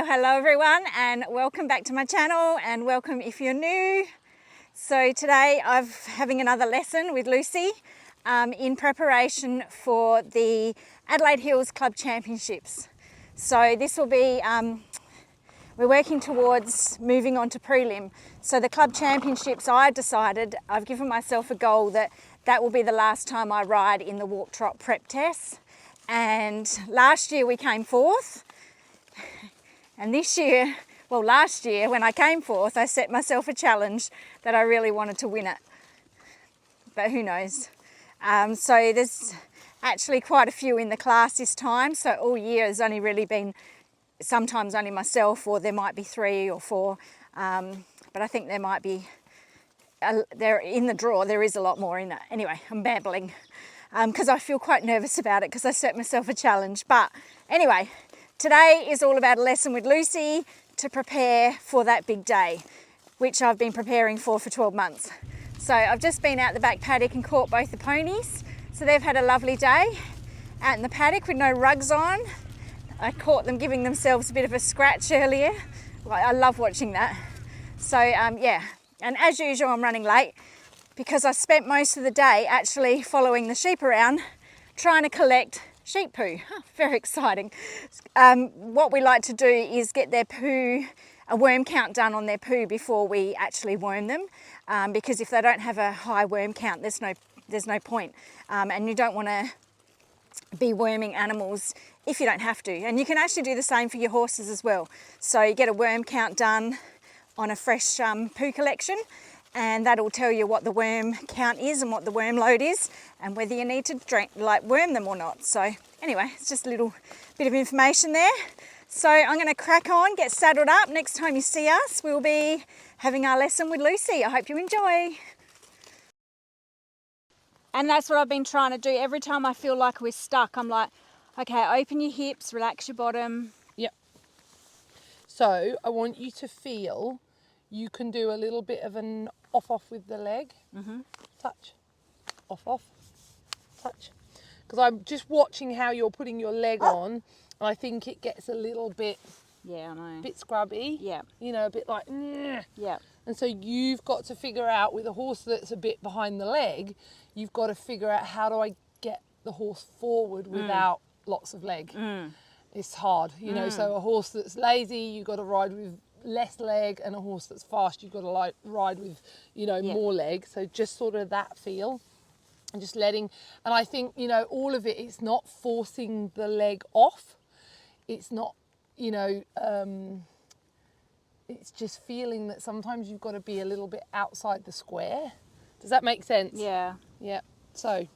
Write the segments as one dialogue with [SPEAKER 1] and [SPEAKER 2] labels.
[SPEAKER 1] Hello everyone, and welcome back to my channel, and welcome if you're new. So today I'm having another lesson with Lucy in preparation for the Adelaide Hills Club Championships. So this will be, we're working towards moving on to prelim. So the Club Championships, I've given myself a goal that will be the last time I ride in the walk trot prep test. And last year we came fourth. And this year, well, last year when I came fourth, I set myself a challenge that I really wanted to win it. But who knows? So there's actually quite a few in the class this time. So all year has only really been sometimes only myself, or there might be 3 or 4. But I think there might be, there in the draw, there is a lot more in it. Anyway, I'm babbling because I feel quite nervous about it because I set myself a challenge. But anyway, today is all about a lesson with Lucy to prepare for that big day, which I've been preparing for 12 months. So I've just been out the back paddock and caught both the ponies. So they've had a lovely day out in the paddock with no rugs on. I caught them giving themselves a bit of a scratch earlier. I love watching that. So yeah, and as usual I'm running late because I spent most of the day actually following the sheep around trying to collect sheep poo. Very exciting. What we like to do is get their poo, a worm count done on their poo before we actually worm them, because if they don't have a high worm count, there's no point. And you don't want to be worming animals if you don't have to. And you can actually do the same for your horses as well. So you get a worm count done on a fresh poo collection, and that'll tell you what the worm count is and what the worm load is and whether you need to worm them or not. So anyway, it's just a little bit of information there. So I'm going to crack on, get saddled up. Next time you see us, we'll be having our lesson with Lucy. I hope you enjoy. And that's what I've been trying to do. Every time I feel like we're stuck, I'm like, okay, open your hips, relax your bottom.
[SPEAKER 2] Yep. So I want you to feel you can do a little bit of an off with the leg. Touch, off, touch. Because I'm just watching how you're putting your leg on, and I think it gets a little bit,
[SPEAKER 1] yeah, I know,
[SPEAKER 2] bit scrubby.
[SPEAKER 1] Yeah.
[SPEAKER 2] You know, a bit like,
[SPEAKER 1] yeah.
[SPEAKER 2] And so you've got to figure out, with a horse that's a bit behind the leg, you've got to figure out, how do I get the horse forward without lots of leg? It's hard, you know. So a horse that's lazy, you've got to ride with less leg, and a horse that's fast, you've got to ride with, you know, more leg. So just sort of that feel, and just letting, and I think, you know, all of it, it's not forcing the leg off, it's not, you know, it's just feeling that sometimes you've got to be a little bit outside the square. Does that make sense?
[SPEAKER 1] Yeah.
[SPEAKER 2] Yeah. So,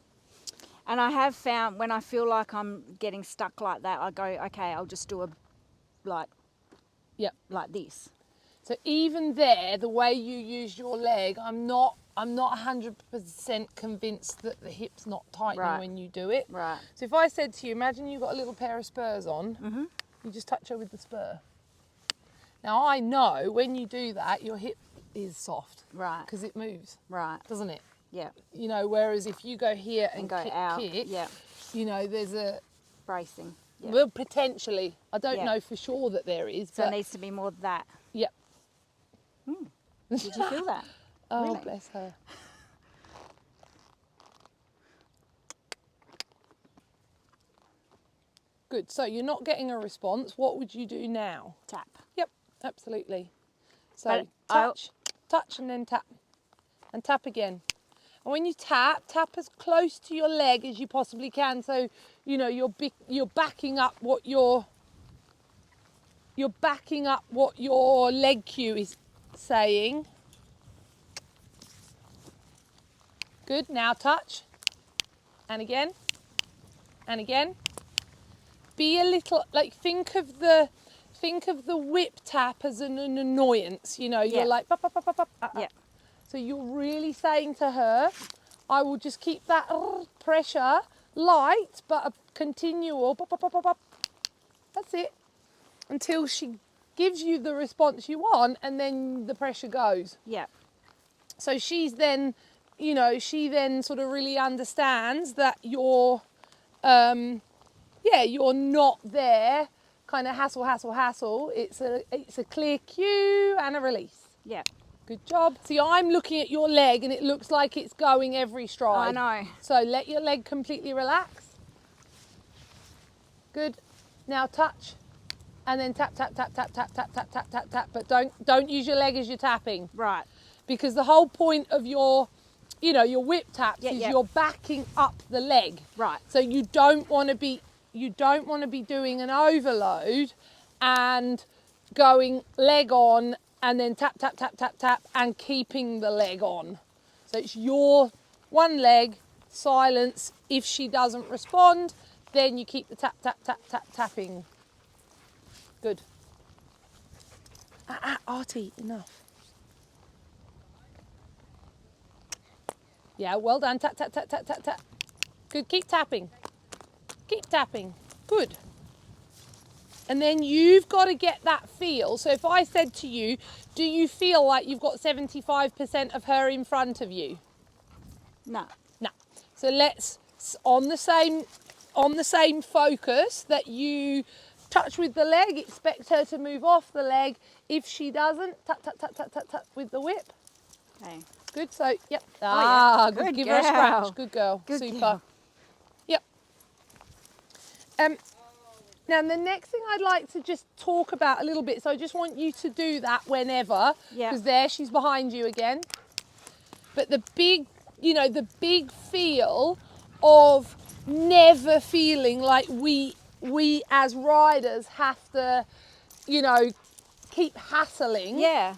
[SPEAKER 1] and I have found when I feel like I'm getting stuck like that, I go, okay, I'll just do a like this.
[SPEAKER 2] So even there, the way you use your leg, I'm not 100% convinced that the hip's not tightening when you do it.
[SPEAKER 1] Right.
[SPEAKER 2] So if I said to you, imagine you've got a little pair of spurs on, you just touch her with the spur. Now I know when you do that, your hip is soft. Right. Because it moves. Right. Doesn't it?
[SPEAKER 1] Yeah.
[SPEAKER 2] You know, whereas if you go here and
[SPEAKER 1] go out,
[SPEAKER 2] kick, you know, there's a
[SPEAKER 1] bracing. Yeah.
[SPEAKER 2] Well, potentially. I don't know for sure that there is.
[SPEAKER 1] So it needs to be more that.
[SPEAKER 2] Yep.
[SPEAKER 1] Did you feel that?
[SPEAKER 2] Oh,
[SPEAKER 1] really?
[SPEAKER 2] Bless her. Good. So you're not getting a response. What would you do now?
[SPEAKER 1] Tap.
[SPEAKER 2] Yep, absolutely. So touch, and then tap. And tap again. And when you tap as close to your leg as you possibly can. So, you know, you're backing up what your leg cue is saying. Good. Now touch. And again. And again. Be a little, like, think of the whip tap as an annoyance. You know, you're like, bop, bop, bop, bop, bop. Yeah. So you're really saying to her, I will just keep that pressure light, but a continual bop, bop, bop, bop, bop. That's it. Until she gives you the response you want, and then the pressure goes. Yeah. So she's then, you know, she then sort of really understands that you're, you're not there kind of hassle. It's a clear cue and a release.
[SPEAKER 1] Yeah.
[SPEAKER 2] Good job. See, I'm looking at your leg and it looks like it's going every stride.
[SPEAKER 1] I know.
[SPEAKER 2] So let your leg completely relax. Good. Now touch. And then tap, tap, tap, tap, tap, tap, tap, tap, tap, tap. But don't use your leg as you're tapping.
[SPEAKER 1] Right.
[SPEAKER 2] Because the whole point of your, your whip taps is
[SPEAKER 1] yeah.
[SPEAKER 2] you're backing up the leg.
[SPEAKER 1] Right.
[SPEAKER 2] So you don't want to be doing an overload and going leg on and then tap, tap, tap, tap, tap and keeping the leg on. So it's your one leg, silence. If she doesn't respond, then you keep the tap, tap, tap, tap, tapping. Good. Artie, enough. Yeah, well done. Tap, tap, tap, tap, tap, tap. Good, keep tapping. Keep tapping. Good. And then you've got to get that feel. So if I said to you, do you feel like you've got 75% of her in front of you?
[SPEAKER 1] No.
[SPEAKER 2] No. So let's, on the same focus that you touch with the leg, expect her to move off the leg. If she doesn't, tap, tap, tap, tap, tap, tap with the whip.
[SPEAKER 1] Okay.
[SPEAKER 2] Good, so, yep.
[SPEAKER 1] Yeah.
[SPEAKER 2] Good. Give
[SPEAKER 1] girl.
[SPEAKER 2] her a scratch. Good girl.
[SPEAKER 1] Good
[SPEAKER 2] Super.
[SPEAKER 1] girl.
[SPEAKER 2] Yep. Now, the next thing I'd like to just talk about a little bit, so I just want you to do that whenever, because there she's behind you again. But the big feel of never feeling like we as riders have to, keep hassling.
[SPEAKER 1] Yeah.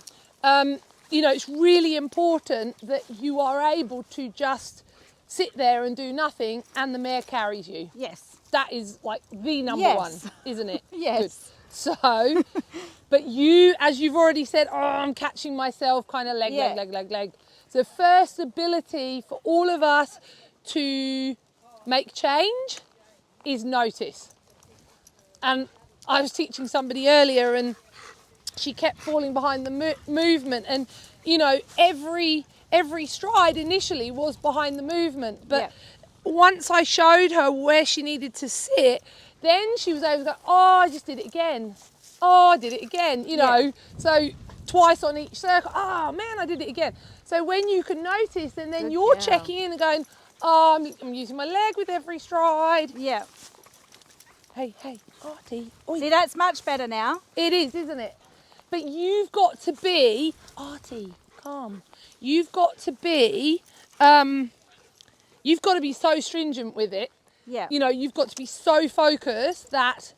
[SPEAKER 2] It's really important that you are able to just sit there and do nothing and the mare carries you.
[SPEAKER 1] Yes.
[SPEAKER 2] That is like the number one, isn't it?
[SPEAKER 1] Yes.
[SPEAKER 2] Good. So, but you, as you've already said, I'm catching myself, kind of leg. So first ability for all of us to make change is notice. And I was teaching somebody earlier and she kept falling behind the movement, and every stride initially was behind the movement, but once I showed her where she needed to sit, then she was able to go, oh, I just did it again. Oh, I did it again, So twice on each circle, oh man, I did it again. So when you can notice, and then you're checking in and going, oh, I'm using my leg with every stride.
[SPEAKER 1] Yeah.
[SPEAKER 2] Hey, Artie. Oi.
[SPEAKER 1] See, that's much better now.
[SPEAKER 2] It is, isn't it? But you've got to be, Artie, calm. You've got to be so stringent with it.
[SPEAKER 1] Yeah.
[SPEAKER 2] You've got to be so focused that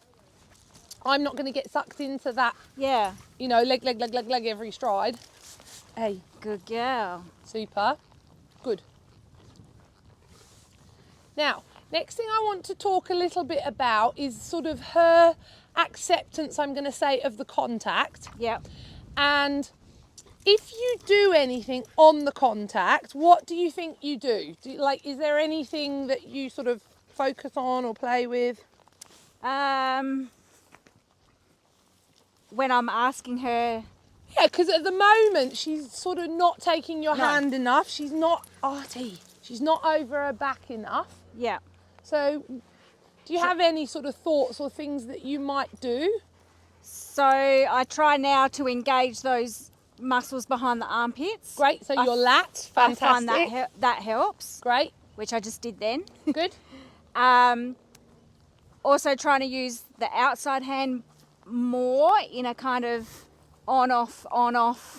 [SPEAKER 2] I'm not going to get sucked into that.
[SPEAKER 1] Yeah.
[SPEAKER 2] Leg every stride. Hey.
[SPEAKER 1] Good girl.
[SPEAKER 2] Super. Good. Now, next thing I want to talk a little bit about is sort of her acceptance, I'm going to say, of the contact.
[SPEAKER 1] Yeah.
[SPEAKER 2] And if you do anything on the contact, what do you think you do? Is there anything that you sort of focus on or play with?
[SPEAKER 1] When I'm asking her.
[SPEAKER 2] Yeah, because at the moment she's sort of not taking your hand enough. She's not, Artie, she's not over her back enough.
[SPEAKER 1] Yeah.
[SPEAKER 2] So do you have any sort of thoughts or things that you might do?
[SPEAKER 1] So I try now to engage those muscles behind the armpits.
[SPEAKER 2] Great, so your lats, fantastic.
[SPEAKER 1] I find that helps.
[SPEAKER 2] Great.
[SPEAKER 1] Which I just did then.
[SPEAKER 2] Good.
[SPEAKER 1] Also trying to use the outside hand more in a kind of on off.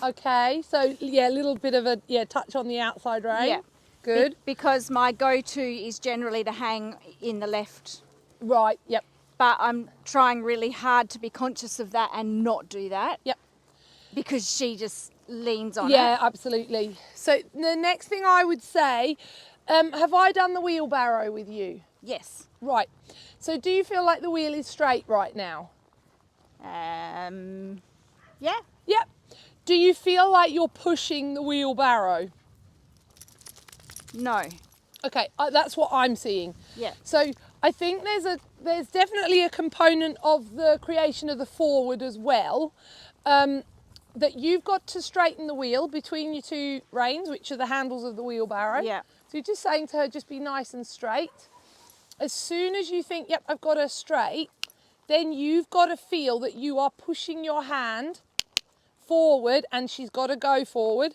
[SPEAKER 2] Okay, so a little bit of a touch on the outside rein.
[SPEAKER 1] Yeah.
[SPEAKER 2] Good.
[SPEAKER 1] Because my go-to is generally to hang in the left.
[SPEAKER 2] Right, yep.
[SPEAKER 1] But I'm trying really hard to be conscious of that and not do that.
[SPEAKER 2] Yep.
[SPEAKER 1] Because she just leans on it.
[SPEAKER 2] Yeah, absolutely. So the next thing I would say, have I done the wheelbarrow with you?
[SPEAKER 1] Yes.
[SPEAKER 2] Right. So do you feel like the wheel is straight right now?
[SPEAKER 1] Yeah.
[SPEAKER 2] Yep. Do you feel like you're pushing the wheelbarrow?
[SPEAKER 1] No.
[SPEAKER 2] Okay, that's what I'm seeing.
[SPEAKER 1] Yeah.
[SPEAKER 2] So I think there's definitely a component of the creation of the forward as well, that you've got to straighten the wheel between your two reins, which are the handles of the wheelbarrow.
[SPEAKER 1] Yeah.
[SPEAKER 2] So you're just saying to her, just be nice and straight. As soon as you think, yep, I've got her straight, then you've got to feel that you are pushing your hand forward, and she's got to go forward.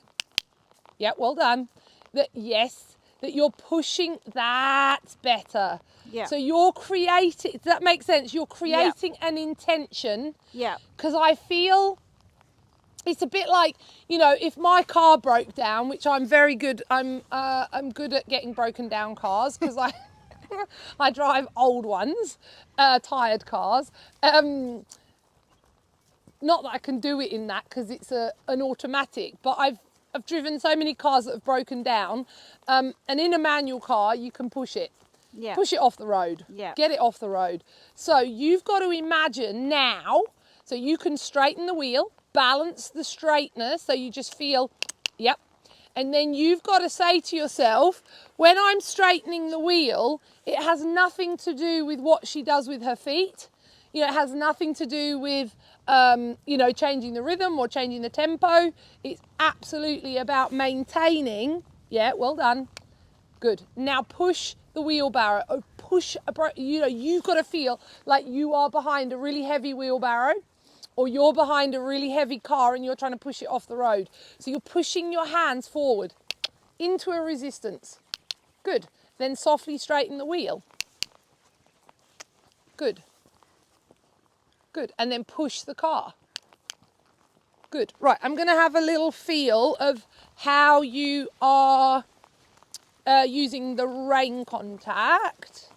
[SPEAKER 2] Yeah, well done. That you're pushing. That's better.
[SPEAKER 1] Yeah.
[SPEAKER 2] So you're creating. Does that make sense? You're creating an intention.
[SPEAKER 1] Yeah.
[SPEAKER 2] Because I feel it's a bit like, you know, if my car broke down, which I'm very good. I'm good at getting broken down cars because I drive old ones, tired cars. Not that I can do it in that because it's an automatic, but I've driven so many cars that have broken down, and in a manual car you can push it.
[SPEAKER 1] Yeah.
[SPEAKER 2] Push it off the road.
[SPEAKER 1] Yeah.
[SPEAKER 2] Get it off the road. So you've got to imagine now, so you can straighten the wheel, balance the straightness, so you just feel, yep. And then you've got to say to yourself, when I'm straightening the wheel, it has nothing to do with what she does with her feet. You know, it has nothing to do with, you know, changing the rhythm or changing the tempo. It's absolutely about maintaining. Yeah, well done. Good. Now push the wheelbarrow. Oh, you know, you've got to feel like you are behind a really heavy wheelbarrow, or you're behind a really heavy car and you're trying to push it off the road. So you're pushing your hands forward into a resistance. Good. Then softly straighten the wheel. Good. Good. And then push the car. Good. Right, I'm going to have a little feel of how you are using the rein contact.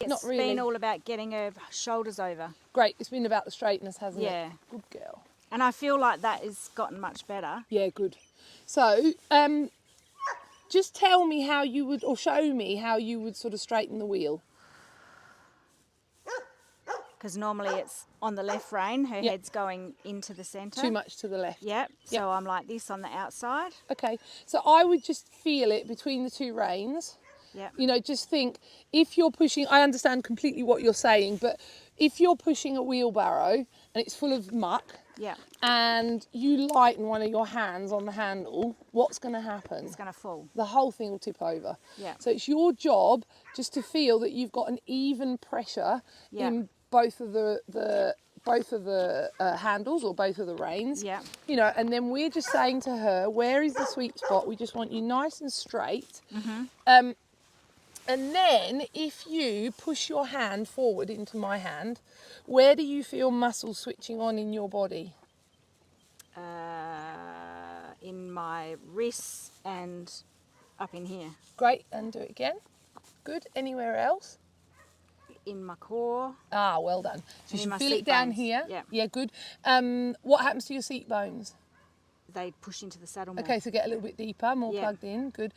[SPEAKER 2] Not really.
[SPEAKER 1] It's been all about getting her shoulders over.
[SPEAKER 2] Great. It's been about the straightness, hasn't it?
[SPEAKER 1] Yeah.
[SPEAKER 2] Good girl.
[SPEAKER 1] And I feel like that has gotten much better.
[SPEAKER 2] Yeah, good. So, just tell me how you would, or show me how you would sort of straighten the wheel.
[SPEAKER 1] Because normally it's on the left rein, her head's going into the centre.
[SPEAKER 2] Too much to the left.
[SPEAKER 1] Yep. So I'm like this on the outside.
[SPEAKER 2] Okay. So I would just feel it between the two reins.
[SPEAKER 1] Yep.
[SPEAKER 2] You know, just think, if you're pushing, I understand completely what you're saying, but if you're pushing a wheelbarrow and it's full of muck,
[SPEAKER 1] Yeah.
[SPEAKER 2] and you lighten one of your hands on the handle, what's going to happen?
[SPEAKER 1] It's going to fall.
[SPEAKER 2] The whole thing will tip over.
[SPEAKER 1] Yeah.
[SPEAKER 2] So it's your job just to feel that you've got an even pressure in both of the handles, or both of the reins.
[SPEAKER 1] Yeah.
[SPEAKER 2] You know, and then we're just saying to her, where is the sweet spot? We just want you nice and straight. Mm-hmm. And then if you push your hand forward into my hand, where do you feel muscles switching on in your body?
[SPEAKER 1] In my wrists and up in here.
[SPEAKER 2] Great, and do it again. Good. Anywhere else?
[SPEAKER 1] In my core.
[SPEAKER 2] Ah, well done. So you should
[SPEAKER 1] my
[SPEAKER 2] feel
[SPEAKER 1] seat
[SPEAKER 2] it down
[SPEAKER 1] bones.
[SPEAKER 2] here.
[SPEAKER 1] Yeah.
[SPEAKER 2] Yeah, good. What happens to your seat bones?
[SPEAKER 1] They push into the saddle more.
[SPEAKER 2] Okay, so get a little bit deeper, more
[SPEAKER 1] Yeah.
[SPEAKER 2] plugged in. Good.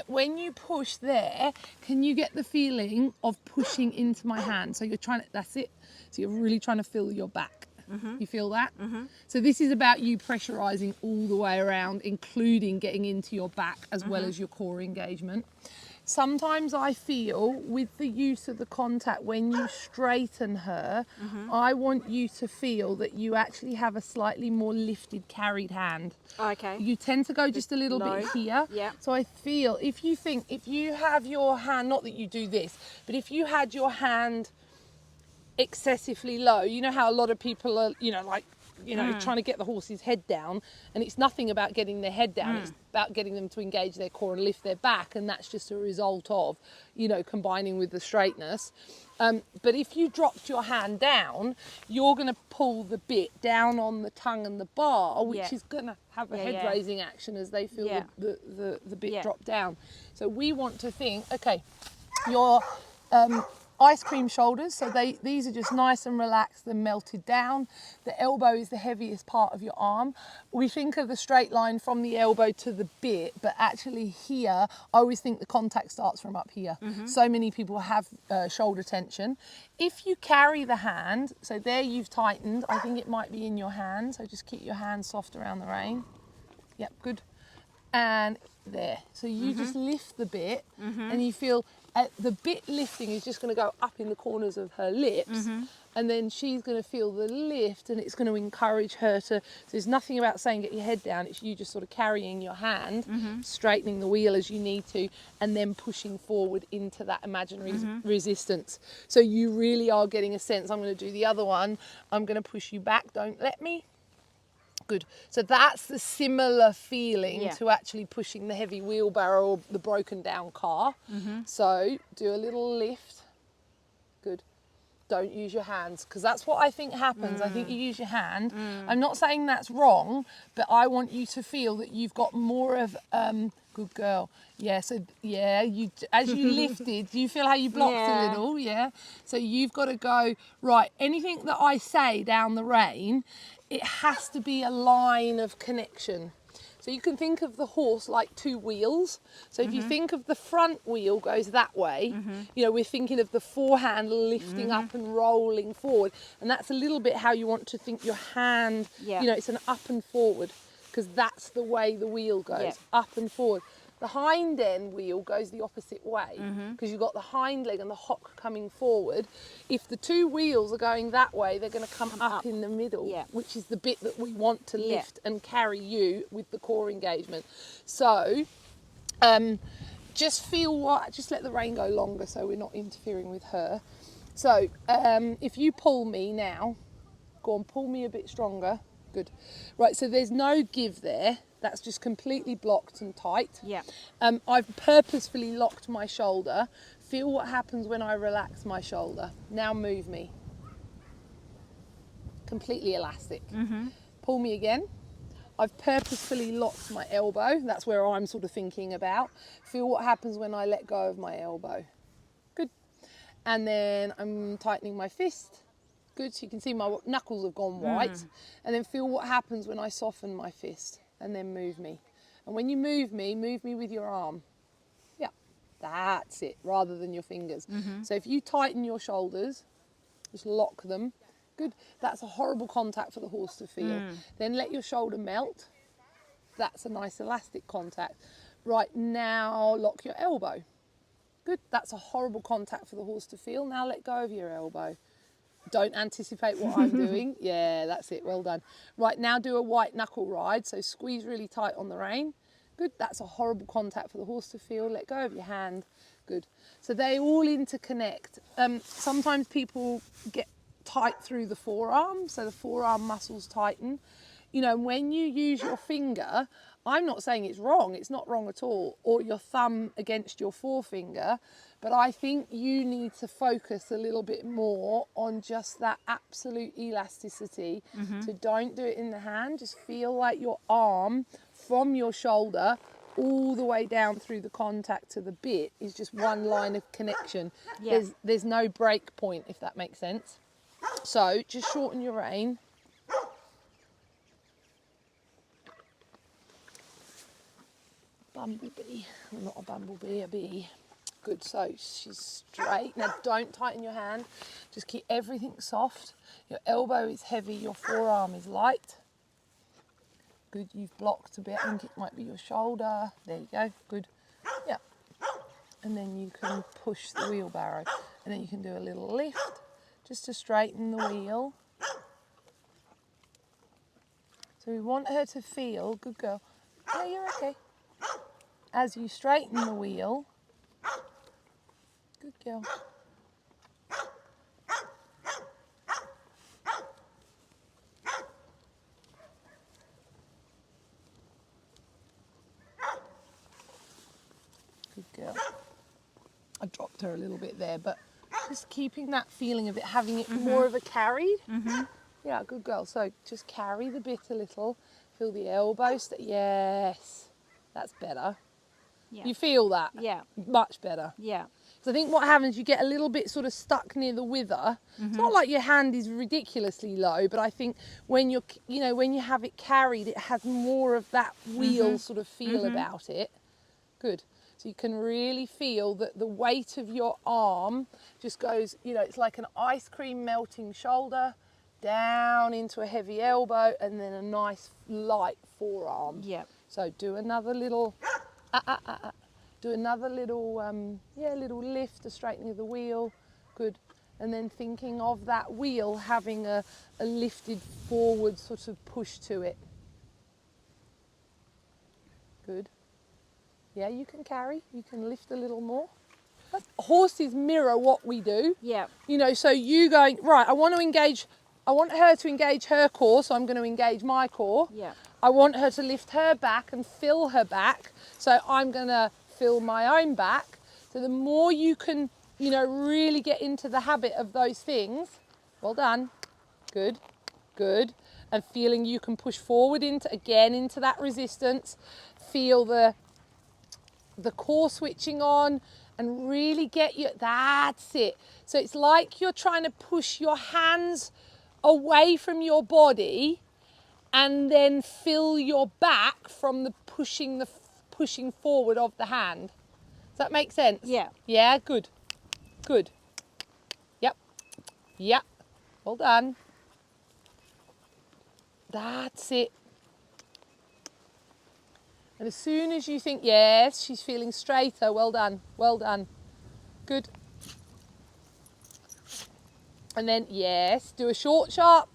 [SPEAKER 2] When you push there, can you get the feeling of pushing into my hand? So you're trying to, that's it. So you're really trying to feel your back. Mm-hmm. You feel that? Mm-hmm. So this is about you pressurizing all the way around, including getting into your back as well as your core engagement. Sometimes I feel with the use of the contact, when you straighten her, I want you to feel that you actually have a slightly more lifted, carried hand.
[SPEAKER 1] Okay.
[SPEAKER 2] You tend to go just a little
[SPEAKER 1] low.
[SPEAKER 2] bit here.
[SPEAKER 1] Yeah.
[SPEAKER 2] So I feel, if you have your hand, not that you do this, but if you had your hand excessively low, you know how a lot of people are, trying to get the horse's head down, and it's nothing about getting their head down, it's about getting them to engage their core and lift their back, and that's just a result of, combining with the straightness. But if you dropped your hand down, you're going to pull the bit down on the tongue and the bar, which is going to have a head-raising action as they feel the bit drop down. So we want to think, okay, your ice cream shoulders, so these are just nice and relaxed and melted down. The elbow is the heaviest part of your arm. We think of the straight line from the elbow to the bit, but actually here, I always think the contact starts from up here. So many people have shoulder tension. If you carry the hand, so there you've tightened, I think it might be in your hand, so just keep your hand soft around the rein. Yep, good. And there. So you just lift the bit and you feel the bit lifting is just going to go up in the corners of her lips, and then she's going to feel the lift, and it's going to encourage her to. So there's nothing about saying get your head down. It's you just sort of carrying your hand, straightening the wheel as you need to, and then pushing forward into that imaginary resistance. So you really are getting a sense. I'm going to do the other one. I'm going to push you back. Don't let me. Good. So that's the similar feeling to actually pushing the heavy wheelbarrow or the broken down car. So do a little lift. Good. Don't use your hands, because that's what I think happens. I think you use your hand. I'm not saying that's wrong, but I want you to feel that you've got more of good girl. Yeah, so yeah, you as you lifted, do you feel how you blocked a little? Yeah. So you've got to go, right, anything that I say down the rein, it has to be a line of connection. So you can think of the horse like two wheels. So if you think of the front wheel goes that way, you know, we're thinking of the forehand lifting up and rolling forward. And that's a little bit how you want to think your hand, you know, it's an up and forward, because that's the way the wheel goes, up and forward. The hind end wheel goes the opposite way, because you've got the hind leg and the hock coming forward. If the two wheels are going that way, they're going to come up in the middle, which is the bit that we want to lift and carry you with the core engagement. So just feel what, just let the rein go longer so we're not interfering with her. So if you pull me now, go on, pull me a bit stronger. Good. Right, so there's no give there. That's just completely blocked and tight.
[SPEAKER 1] Yeah.
[SPEAKER 2] I've purposefully locked my shoulder. Feel what happens when I relax my shoulder. Now move me. Completely elastic. Pull me again. I've purposefully locked my elbow. That's where I'm sort of thinking about. Feel what happens when I let go of my elbow. Good. And then I'm tightening my fist. Good, so you can see my knuckles have gone white. And then feel what happens when I soften my fist, and then move me. And when you move me with your arm. Yeah, that's it, rather than your fingers. So if you tighten your shoulders, just lock them. Good, that's a horrible contact for the horse to feel. Then let your shoulder melt. That's a nice elastic contact. Right, now lock your elbow. Good, that's a horrible contact for the horse to feel. Now let go of your elbow. Don't anticipate what I'm doing. Yeah, that's it. Well done. Right, now do a white knuckle ride. So squeeze really tight on the rein. Good. That's a horrible contact for the horse to feel. Let go of your hand. Good. So they all interconnect. Sometimes people get tight through the forearm. So the forearm muscles tighten. You know, when you use your finger, I'm not saying it's wrong. It's not wrong at all. Or your thumb against your forefinger. But I think you need to focus a little bit more on just that absolute elasticity. So don't do it in the hand. Just feel like your arm from your shoulder all the way down through the contact to the bit is just one line of connection. There's no break point, if that makes sense. So just shorten your rein. Bumblebee, not a bumblebee, a bee. Good, so she's straight. Now don't tighten your hand, just keep everything soft. Your elbow is heavy, your forearm is light. Good, you've blocked a bit. I think it might be your shoulder. There you go, good. Yeah. And then you can push the wheelbarrow. And then you can do a little lift just to straighten the wheel. So we want her to feel, good girl. Yeah, you're okay. As you straighten the wheel, good girl. Good girl. I dropped her a little bit there, but just keeping that feeling of it, having it more of a carried. Yeah, good girl. So just carry the bit a little. Feel the elbow. Yes, that's better.
[SPEAKER 1] Yeah.
[SPEAKER 2] You feel that?
[SPEAKER 1] Yeah.
[SPEAKER 2] Much better.
[SPEAKER 1] Yeah.
[SPEAKER 2] So I think what happens, you get a little bit sort of stuck near the wither. It's not like your hand is ridiculously low, but I think when you're, you know, when you have it carried, it has more of that wheel sort of feel about it. Good. So you can really feel that the weight of your arm just goes, you know, it's like an ice cream melting shoulder down into a heavy elbow and then a nice light forearm.
[SPEAKER 1] Yeah.
[SPEAKER 2] So do another little, do another little, little lift, a straightening of the wheel. Good. and then thinking of that wheel having a lifted forward sort of push to it. Good. Yeah, you can carry, you can lift a little more. But horses mirror what we do.
[SPEAKER 1] Yeah.
[SPEAKER 2] You know, so you going, right, I want her to engage her core, so I'm going to engage my core.
[SPEAKER 1] Yeah.
[SPEAKER 2] I want her to lift her back and fill her back, so I'm going to fill my own back. So the more you can, you know, really get into the habit of those things, well done, good, good, and feeling you can push forward into that resistance, feel the core switching on, and really get you, that's it. So it's like you're trying to push your hands away from your body and then fill your back from the pushing forward of the hand. Does that make sense?
[SPEAKER 1] Yeah.
[SPEAKER 2] Yeah, good. Good. Yep. Yep. Well done. That's it. And as soon as you think, yes, she's feeling straighter, well done, well done. Good. And then, yes, do a short, sharp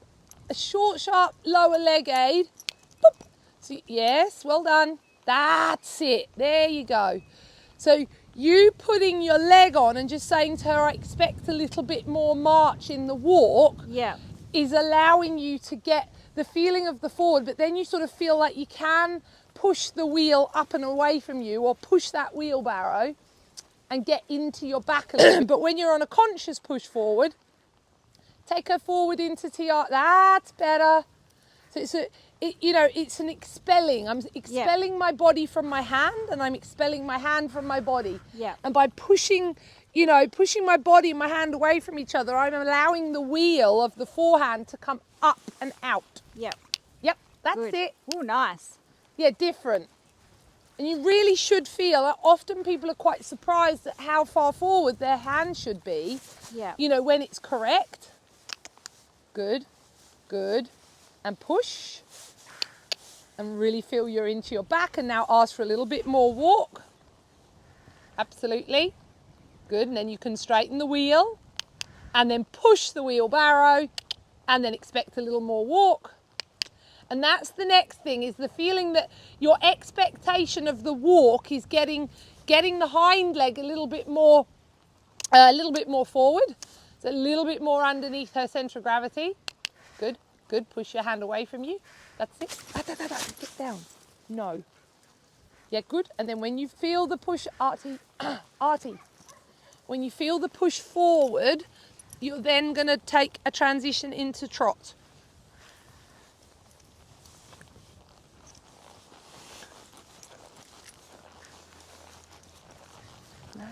[SPEAKER 2] lower leg aid. Boop. So, yes, well done. That's it. There you go. So you putting your leg on and just saying to her, I expect a little bit more march in the walk,
[SPEAKER 1] Yeah.
[SPEAKER 2] is allowing you to get the feeling of the forward, but then you sort of feel like you can push the wheel up and away from you, or push that wheelbarrow and get into your back a little. But when you're on a conscious push forward, take her forward into TR. That's better. So it's an expelling. I'm expelling my body from my hand, and I'm expelling my hand from my body.
[SPEAKER 1] Yeah.
[SPEAKER 2] And by pushing my body and my hand away from each other, I'm allowing the wheel of the forehand to come up and out.
[SPEAKER 1] Yeah.
[SPEAKER 2] Yep, that's
[SPEAKER 1] Good.
[SPEAKER 2] it.
[SPEAKER 1] Oh, nice.
[SPEAKER 2] Yeah, different. And you really should feel that often people are quite surprised at how far forward their hand should be.
[SPEAKER 1] Yeah.
[SPEAKER 2] You know, when it's correct. Good, good. And push. And really feel you're into your back. And now ask for a little bit more walk. Absolutely. Good. And then you can straighten the wheel. And then push the wheelbarrow. And then expect a little more walk. And that's the next thing, is the feeling that your expectation of the walk is getting the hind leg a little bit more forward. It's a little bit more underneath her centre of gravity. Good, good. Push your hand away from you. That's it. Get down. No. Yeah, good. And then when you feel the push, Artie, when you feel the push forward, you're then going to take a transition into trot. No.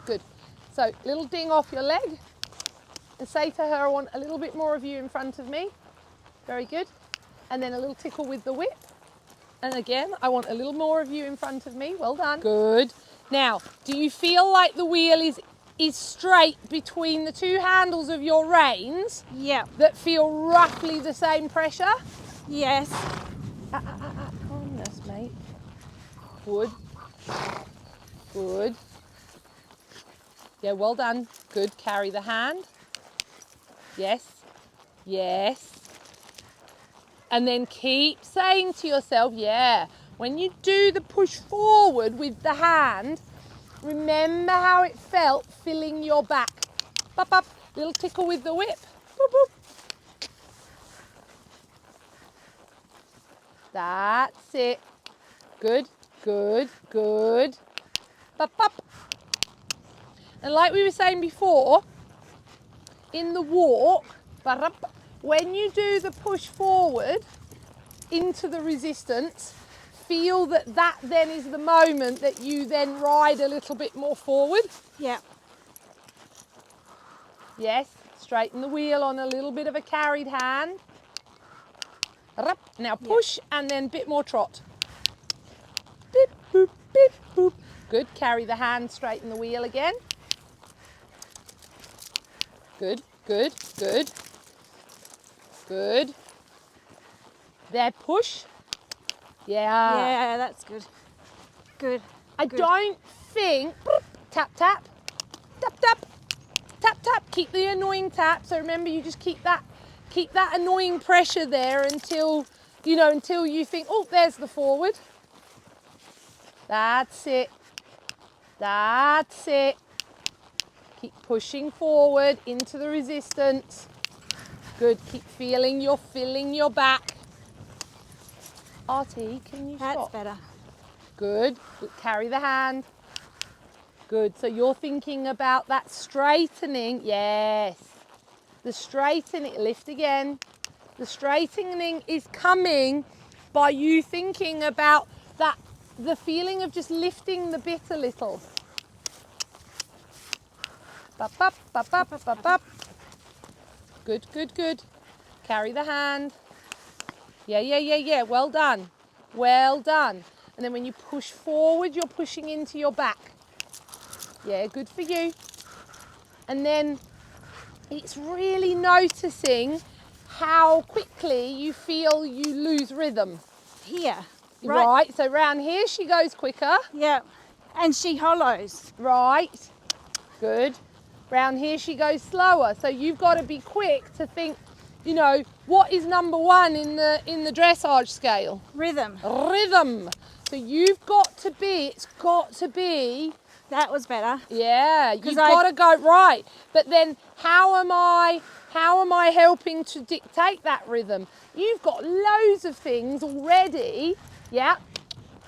[SPEAKER 2] Good. So, little ding off your leg. And say to her, I want a little bit more of you in front of me. Very good. And then a little tickle with the whip. And again, I want a little more of you in front of me. Well done. Good. Now, do you feel like the wheel is straight between the two handles of your reins?
[SPEAKER 1] Yeah.
[SPEAKER 2] That feel roughly the same pressure?
[SPEAKER 1] Yes.
[SPEAKER 2] Calmness, mate. Good. Good. Yeah, well done. Good. Carry the hand. Yes. Yes. And then keep saying to yourself, yeah, when you do the push forward with the hand, remember how it felt filling your back. Up, up. Little tickle with the whip. Boop, boop. That's it. Good, good, good. Up, up. And like we were saying before, in the walk, when you do the push forward into the resistance, feel that then is the moment that you then ride a little bit more forward.
[SPEAKER 1] Yeah.
[SPEAKER 2] Yes, straighten the wheel on a little bit of a carried hand. Now push and then a bit more trot. Beep, boop, beep, boop. Good, carry the hand, straighten the wheel again. Good, good, good. Good. There, push. Yeah.
[SPEAKER 1] Yeah, that's good. Good.
[SPEAKER 2] I don't think, tap, tap, tap. Keep the annoying tap. So remember, you just keep that annoying pressure there until, you know, until you think, oh, there's the forward. That's it. That's it. Keep pushing forward into the resistance. Good. Keep feeling you're filling your back. Artie, can you stop?
[SPEAKER 1] That's better.
[SPEAKER 2] Good. Good. Carry the hand. Good. So you're thinking about that straightening. Yes. The straightening. Lift again. The straightening is coming by you thinking about that, the feeling of just lifting the bit a little. Up, up, up, up, up, up. Good, good, good. Carry the hand. Yeah, yeah, yeah, yeah. Well done. Well done. And then when you push forward, you're pushing into your back. Yeah, good for you. And then it's really noticing how quickly you feel you lose rhythm.
[SPEAKER 1] Here.
[SPEAKER 2] Right, so round here she goes quicker.
[SPEAKER 1] Yeah. And she hollows.
[SPEAKER 2] Right, good. Round here she goes slower. So you've got to be quick to think, you know, what is number one in the dressage scale?
[SPEAKER 1] Rhythm.
[SPEAKER 2] Rhythm. So you've got to be, it's got to be.
[SPEAKER 1] That was better.
[SPEAKER 2] Yeah, you've got to go right. But then how am I helping to dictate that rhythm? You've got loads of things already, yeah,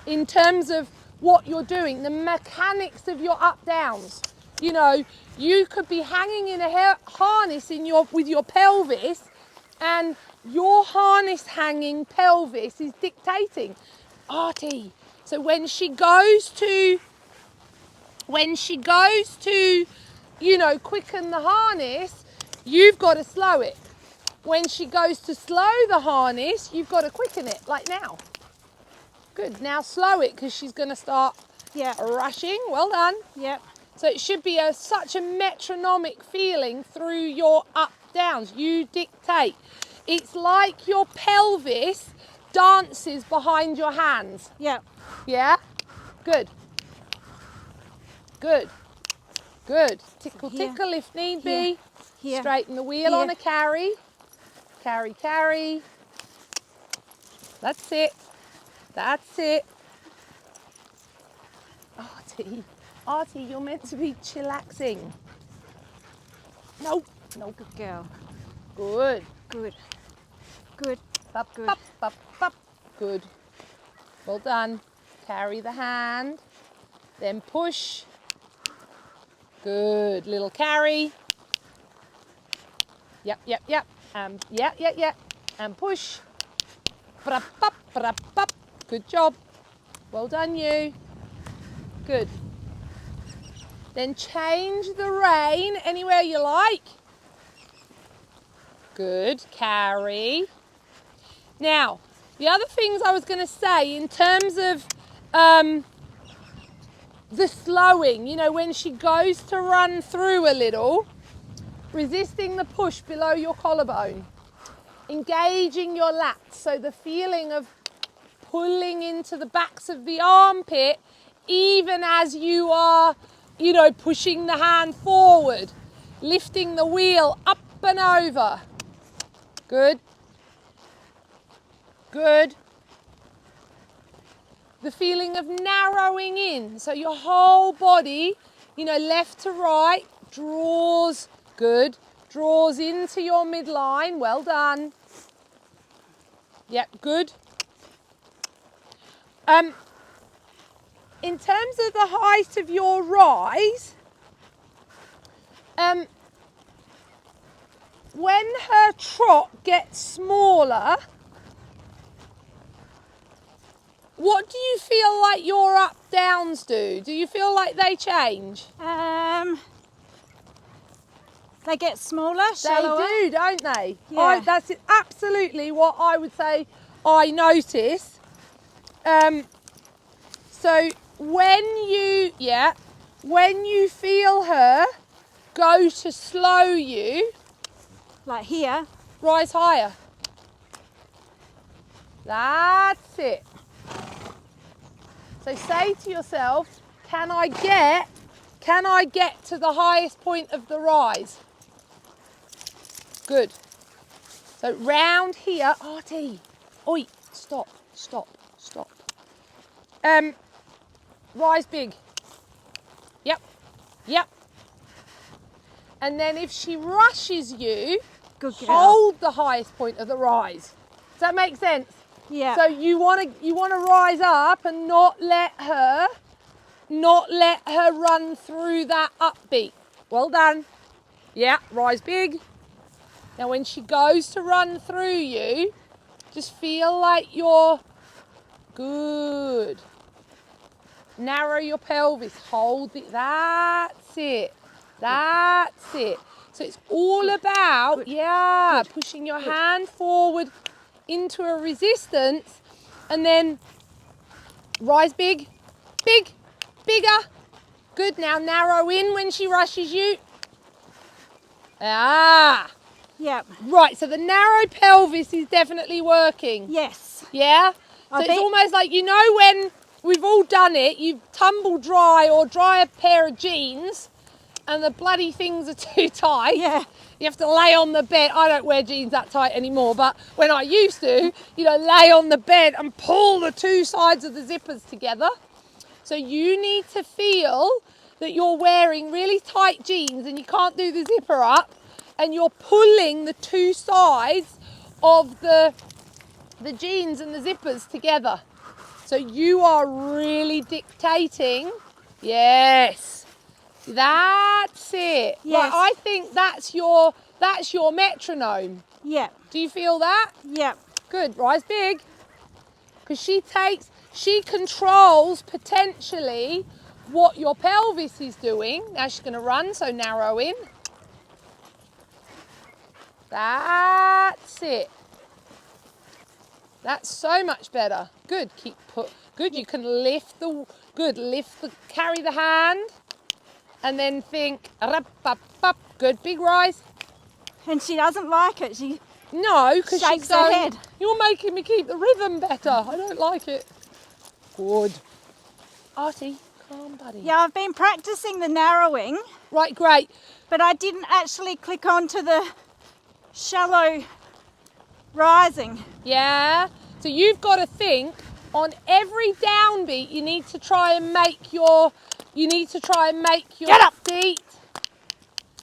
[SPEAKER 2] in terms of what you're doing, the mechanics of your up downs. You know, you could be hanging in a harness with your pelvis, and your harness hanging pelvis is dictating. Artie, so when she goes to, you know, quicken the harness, you've got to slow it. When she goes to slow the harness, you've got to quicken it, like now. Good, now slow it, because she's going to start rushing. Well done.
[SPEAKER 1] Yep.
[SPEAKER 2] So it should be such a metronomic feeling through your up downs. You dictate. It's like your pelvis dances behind your hands.
[SPEAKER 1] Yep.
[SPEAKER 2] Yeah? Good. Good. Good. Tickle,
[SPEAKER 1] Here.
[SPEAKER 2] tickle if need be.
[SPEAKER 1] Here.
[SPEAKER 2] Straighten the wheel on a carry. Carry, carry. That's it. That's it. Artie, you're meant to be chillaxing. No. No.
[SPEAKER 1] Good girl.
[SPEAKER 2] Good.
[SPEAKER 1] Good. Good.
[SPEAKER 2] Up,
[SPEAKER 1] Good.
[SPEAKER 2] up, up, up. Good. Well done. Carry the hand. Then push. Good. Little carry. Yep, yep, yep. Yeah, yeah, yeah. And push. Up, up, up, up. Good job. Well done, you. Good. Then change the rein anywhere you like. Good. Carry. Now, the other things I was going to say in terms of the slowing, you know, when she goes to run through a little, resisting the push below your collarbone, engaging your lats, so the feeling of pulling into the backs of the armpit even as you are, you know, pushing the hand forward, lifting the wheel up and over. Good. Good. The feeling of narrowing in, so your whole body, you know, left to right, draws, good, draws into your midline, well done. Yep, good. In terms of the height of your rise, when her trot gets smaller, what do you feel like your up downs do? Do you feel like they change?
[SPEAKER 1] They get smaller, shallower.
[SPEAKER 2] They do, don't they?
[SPEAKER 1] Yeah.
[SPEAKER 2] That's absolutely what I would say I notice. So when you feel her go to slow you,
[SPEAKER 1] Like here.
[SPEAKER 2] rise higher. That's it. So say to yourself, can I Can I get to the highest point of the rise? Good. So round here, Artie. Oi, stop. Rise big. Yep. And then if she rushes you,
[SPEAKER 1] Good girl.
[SPEAKER 2] hold the highest point of the rise. Does that make sense?
[SPEAKER 1] Yeah.
[SPEAKER 2] So you want to rise up and not let her run through that upbeat. Well done. Yeah, rise big. Now when she goes to run through you, just feel like you're good. Narrow your pelvis, hold it. That's it. So it's all about, pushing your hand forward into a resistance and then rise big, bigger. Good, now narrow in when she rushes you.
[SPEAKER 1] Yep.
[SPEAKER 2] Right, so the narrow pelvis is definitely working.
[SPEAKER 1] Yes.
[SPEAKER 2] Yeah? So it's almost like, you know, when we've all done it, you tumble dry or dry a pair of jeans and the bloody things are too tight.
[SPEAKER 1] Yeah.
[SPEAKER 2] You have to lay on the bed. I don't wear jeans that tight anymore, but when I used to, lay on the bed and pull the two sides of the zippers together. So you need to feel that you're wearing really tight jeans and you can't do the zipper up and you're pulling the two sides of the jeans and the zippers together. So you are really dictating. Yes. That's it.
[SPEAKER 1] Yes.
[SPEAKER 2] Right, I think that's your metronome.
[SPEAKER 1] Yep.
[SPEAKER 2] Do you feel that?
[SPEAKER 1] Yep.
[SPEAKER 2] Good. Rise big. Because she controls potentially what your pelvis is doing. Now she's going to run, so narrow in. That's it. That's so much better. Good. Good. You can carry the hand, and then think. Good. Big rise.
[SPEAKER 1] And she doesn't like it. She
[SPEAKER 2] No, because she's
[SPEAKER 1] shakes her
[SPEAKER 2] going.
[SPEAKER 1] head.
[SPEAKER 2] You're making me keep the rhythm better. I don't like it. Good. Artie, calm, buddy.
[SPEAKER 1] Yeah, I've been practicing the narrowing,
[SPEAKER 2] Right, great.
[SPEAKER 1] but I didn't actually click onto the shallow rising.
[SPEAKER 2] Yeah. So you've got to think on every downbeat. You need to try and make your.
[SPEAKER 1] Get up.
[SPEAKER 2] Seat.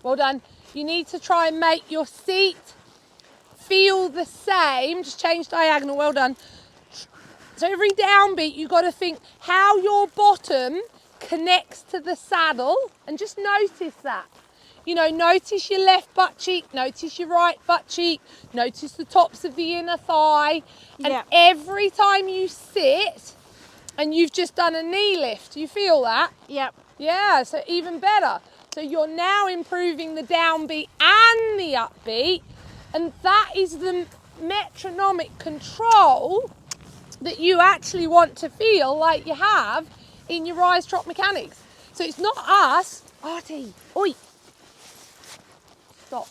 [SPEAKER 2] Well done. You need to try and make your seat feel the same. Just change diagonal. Well done. So every downbeat, you've got to think how your bottom connects to the saddle, and just notice that. Notice your left butt cheek, notice your right butt cheek, notice the tops of the inner thigh. And
[SPEAKER 1] Yep.
[SPEAKER 2] every time you sit, and you've just done a knee lift, you feel that?
[SPEAKER 1] Yep.
[SPEAKER 2] Yeah, so even better. So you're now improving the downbeat and the upbeat, and that is the metronomic control that you actually want to feel like you have in your rise trot mechanics. So it's not us. Artie, oi. Stop.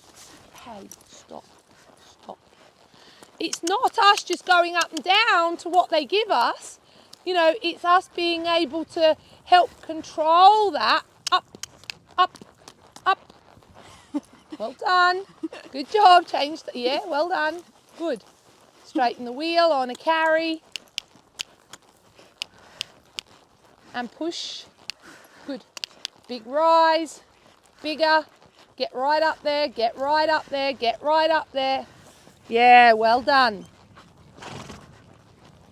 [SPEAKER 2] Hey, stop. It's not us just going up and down to what they give us. It's us being able to help control that. Up. Well done. Good job. Yeah, well done. Good. Straighten the wheel on a carry. And push. Good. Big rise. Bigger. Get right up there. Get right up there. Get right up there. Yeah, well done.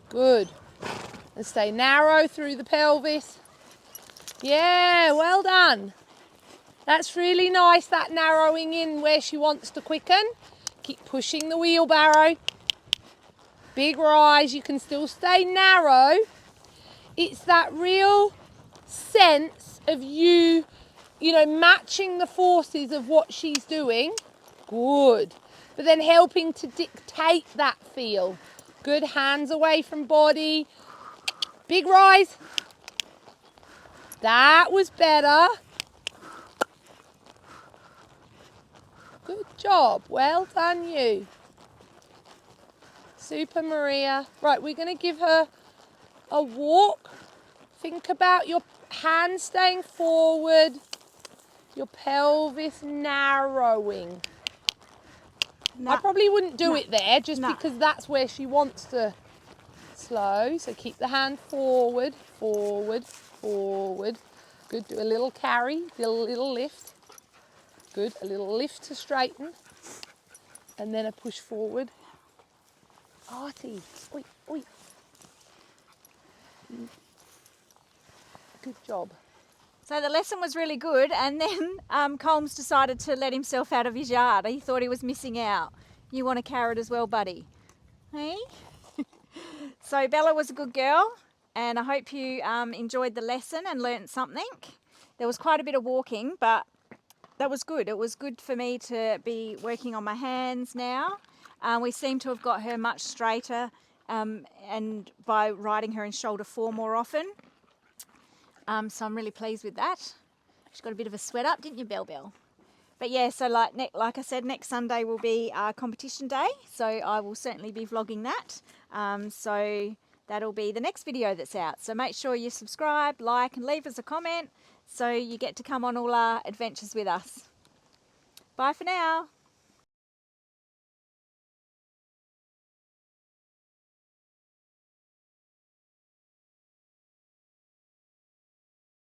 [SPEAKER 2] Good. And stay narrow through the pelvis. Yeah, well done. That's really nice, that narrowing in where she wants to quicken. Keep pushing the wheelbarrow. Big rise. You can still stay narrow. It's that real sense of you matching the forces of what she's doing. Good. But then helping to dictate that feel. Good. Hands away from body. Big rise. That was better. Good job. Well done, you. Super Maria. Right, we're going to give her a walk. Think about your hands staying forward. your pelvis narrowing.
[SPEAKER 1] No.
[SPEAKER 2] I probably wouldn't do
[SPEAKER 1] No.
[SPEAKER 2] it there just
[SPEAKER 1] No.
[SPEAKER 2] because that's where she wants to slow. So keep the hand forward, forward, forward. Good. Do a little carry, do a little lift. Good. A little lift to straighten. And then a push forward. Artie. Oi, oi. Good job.
[SPEAKER 1] So the lesson was really good, and then Colmes decided to let himself out of his yard. He thought he was missing out. You want a carrot as well, buddy? Hey? So Bella was a good girl, and I hope you enjoyed the lesson and learnt something. There was quite a bit of walking, but that was good. It was good for me to be working on my hands now. We seem to have got her much straighter, and by riding her in shoulder 4 more often. So I'm really pleased with that. She's got a bit of a sweat up, didn't you, Bell Bell? But yeah, so like I said, next Sunday will be our competition day. So I will certainly be vlogging that. So that'll be the next video that's out. So make sure you subscribe, like, and leave us a comment so you get to come on all our adventures with us. Bye for now.